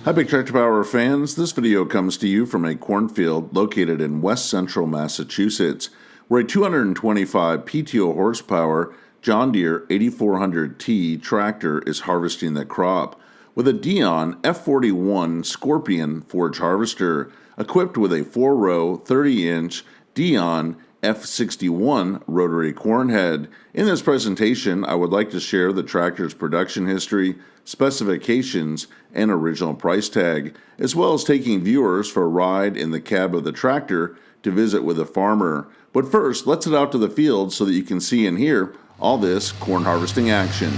Hi Big Tractor Power fans, this video comes to you from a cornfield located in west central Massachusetts, where a 225 PTO horsepower John Deere 8400T tractor is harvesting the crop with a DION F41 Scorpion forage harvester equipped with a 4-row 30-inch DION F41 rotary corn head. In this presentation, I would like to share the tractor's production history, specifications, and original price tag, as well as taking viewers for a ride in the cab of the tractor to visit with a farmer. But first, let's head out to the field so that you can see and hear all this corn harvesting action.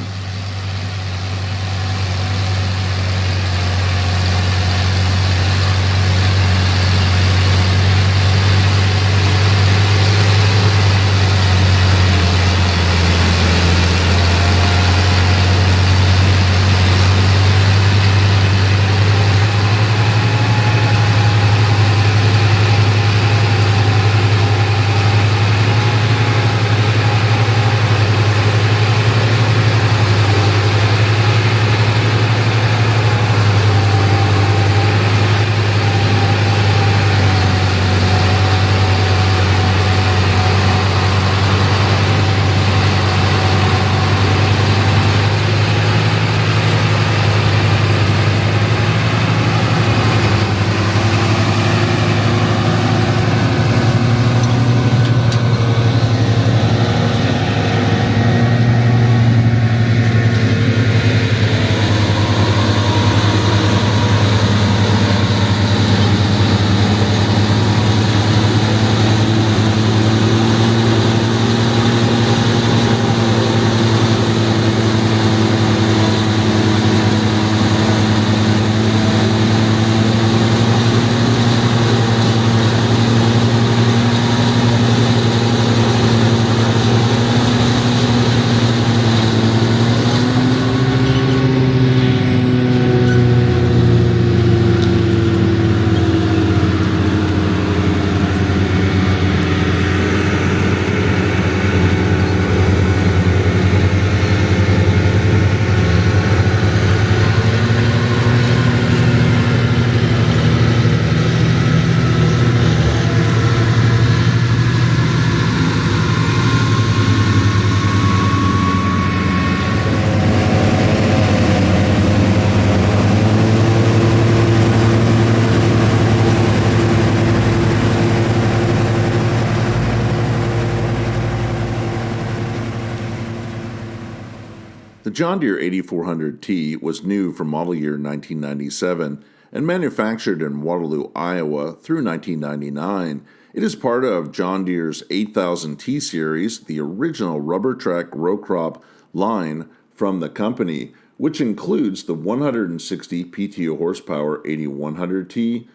The John Deere 8400T was new for model year 1997 and manufactured in Waterloo, Iowa through 1999. It is part of John Deere's 8000T series, the original rubber track row crop line from the company, which includes the 160 PTO horsepower 8100T,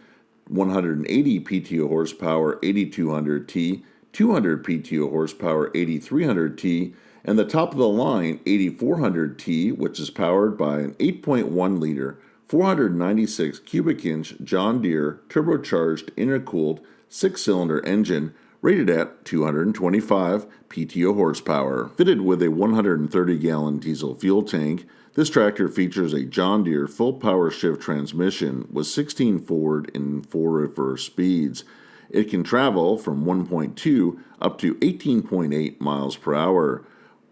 180 PTO horsepower 8200T, 200 PTO horsepower 8300T, and the top of the line 8400T, which is powered by an 8.1 liter, 496 cubic inch John Deere turbocharged intercooled 6-cylinder engine rated at 225 PTO horsepower. Fitted with a 130-gallon diesel fuel tank, this tractor features a John Deere full power shift transmission with 16 forward and 4 reverse speeds. It can travel from 1.2 up to 18.8 miles per hour.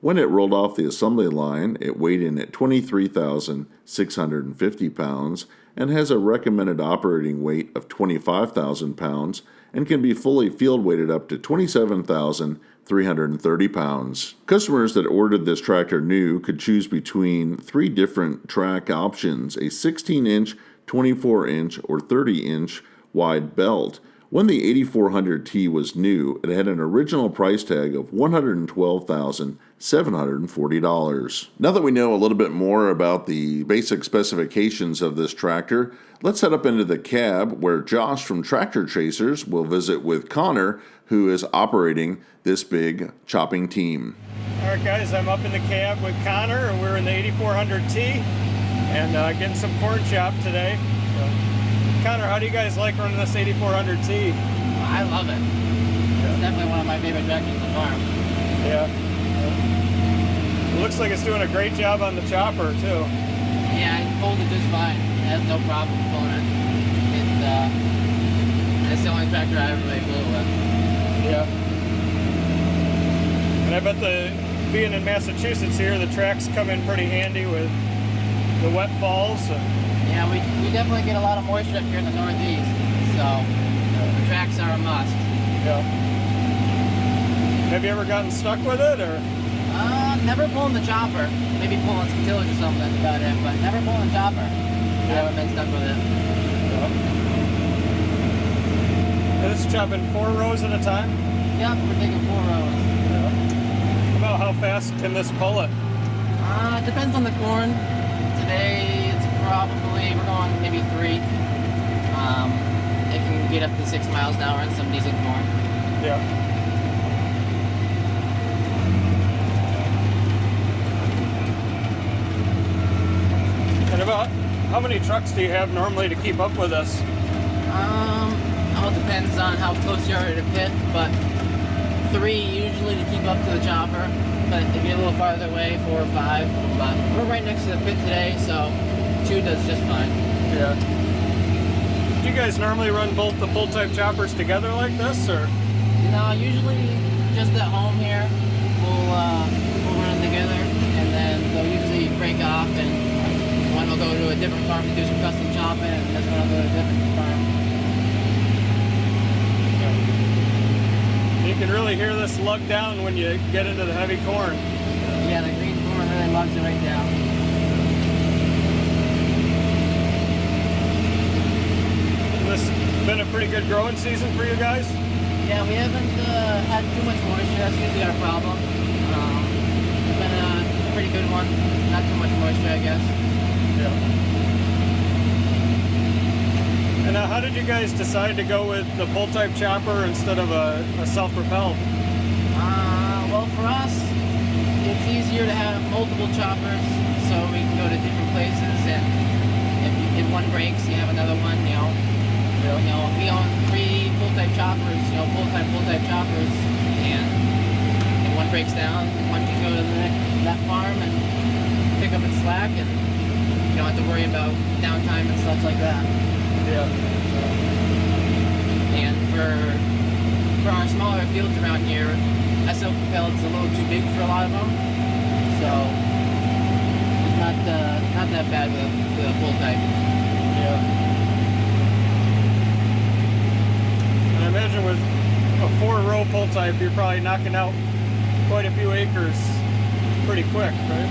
When it rolled off the assembly line, it weighed in at 23,650 pounds and has a recommended operating weight of 25,000 pounds and can be fully field weighted up to 27,330 pounds. Customers that ordered this tractor new could choose between 3 different track options, a 16-inch, 24-inch, or 30-inch wide belt. When the 8400T was new, it had an original price tag of $112,740. Now that we know a little bit more about the basic specifications of this tractor, let's head up into the cab where Josh from Tractor Chasers will visit with Connor, who is operating this big chopping team. All right guys, I'm up in the cab with Connor and we're in the 8400T and getting some corn chopped today. Connor, how do you guys like running this 8400T? I love it. It's definitely one of my favorite tractors on the farm. Yeah. It looks like it's doing a great job on the chopper too. Yeah, it holds it just fine. has no problem pulling it. It's the only tractor I ever really blew it with. Yeah. And I bet being in Massachusetts here, the tracks come in pretty handy with the wet falls. Yeah, we definitely get a lot of moisture up here in the Northeast, so the tracks are a must. Yeah. Have you ever gotten stuck with it, or? Never pulling the chopper. Maybe pulling some tillage or something, that's about it, but never pulling the chopper. I haven't been stuck with it. Yeah. And it's chopping 4 rows at a time? Yep, we're taking 4 rows. Yeah. About how fast can this pull it? It depends on the corn. Today it's probably, we're going maybe 3. It can get up to 6 miles an hour in some decent corn. Yeah. And about how many trucks do you have normally to keep up with us? All depends on how close you are to the pit, but 3 usually to keep up to the chopper. But if you're a little farther away, 4 or 5. But we're right next to the pit today, so 2 does just fine. Yeah. Do you guys normally run both the pull-type choppers together like this, or? No, usually just at home here, we'll run them together, and then they'll usually break off, and one will go to a different farm to do some custom chopping, and this one will go to a different farm. You can really hear this lug down when you get into the heavy corn. Yeah, the green corn really lugs it right down. This has been a pretty good growing season for you guys? Yeah, we haven't had too much moisture. That's usually our problem. It's been a pretty good one. Not too much moisture, I guess. Yeah. And how did you guys decide to go with the pull-type chopper instead of a self-propelled? Well, for us, it's easier to have multiple choppers, so we can go to different places, and if one breaks, you have another one. You know, we own 3 full-type choppers, full-type choppers, and if one breaks down, one can go to that farm and pick up its slack, and you don't have to worry about downtime and such like that. Yeah. And for our smaller fields around here, self-propelled is a little too big for a lot of them, so it's not that bad with a full-type. Yeah. And I imagine with a 4-row pull-type, you're probably knocking out quite a few acres pretty quick, right?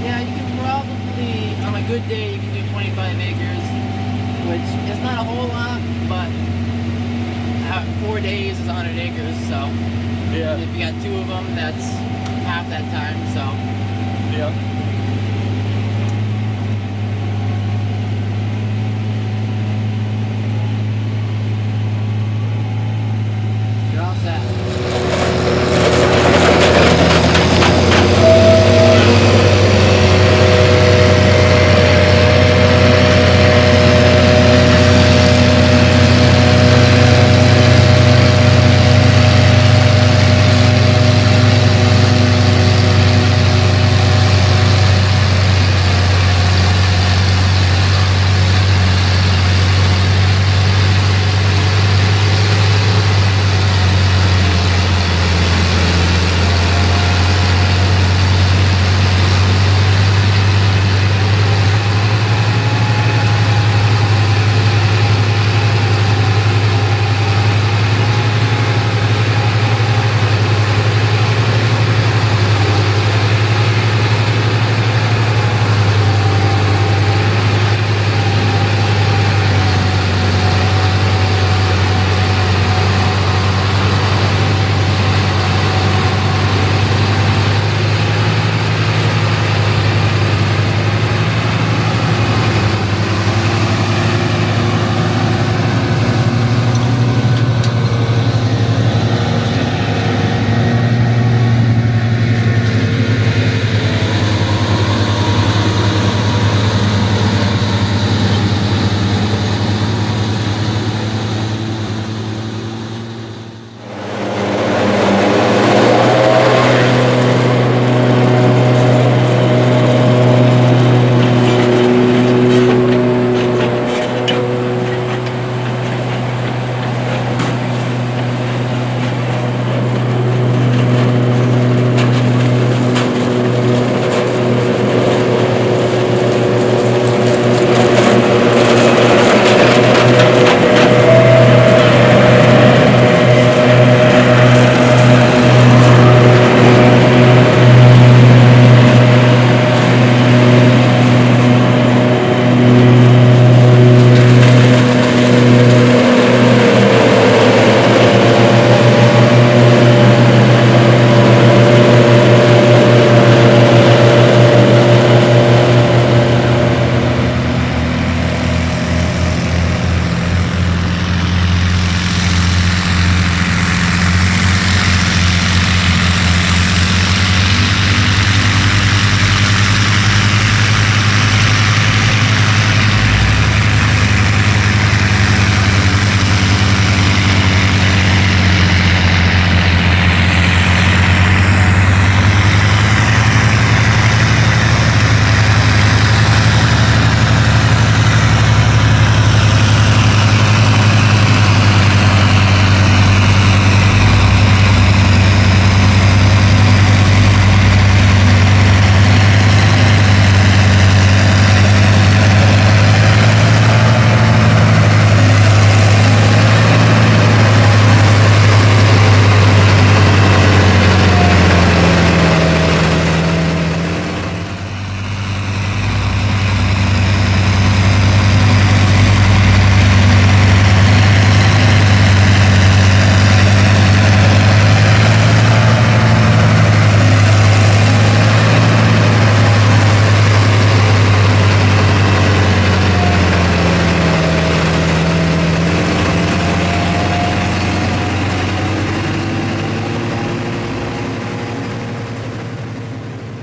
Yeah, you can probably, on a good day, you can do 25 acres, which is not a whole lot, but 4 days is 100 acres, so yeah. If you got 2 of them, that's half that time, so. Yeah. You're all set.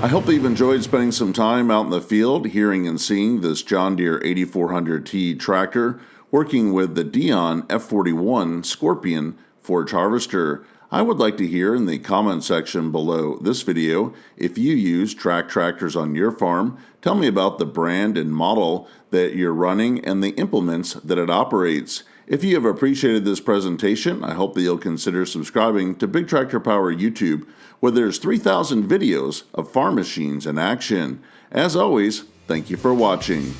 I hope that you've enjoyed spending some time out in the field hearing and seeing this John Deere 8400T tractor working with the DION F41 Scorpion forage harvester. I would like to hear in the comment section below this video if you use track tractors on your farm. Tell me about the brand and model that you're running and the implements that it operates. If you have appreciated this presentation, I hope that you'll consider subscribing to Big Tractor Power YouTube, where there's 3,000 videos of farm machines in action. As always, thank you for watching.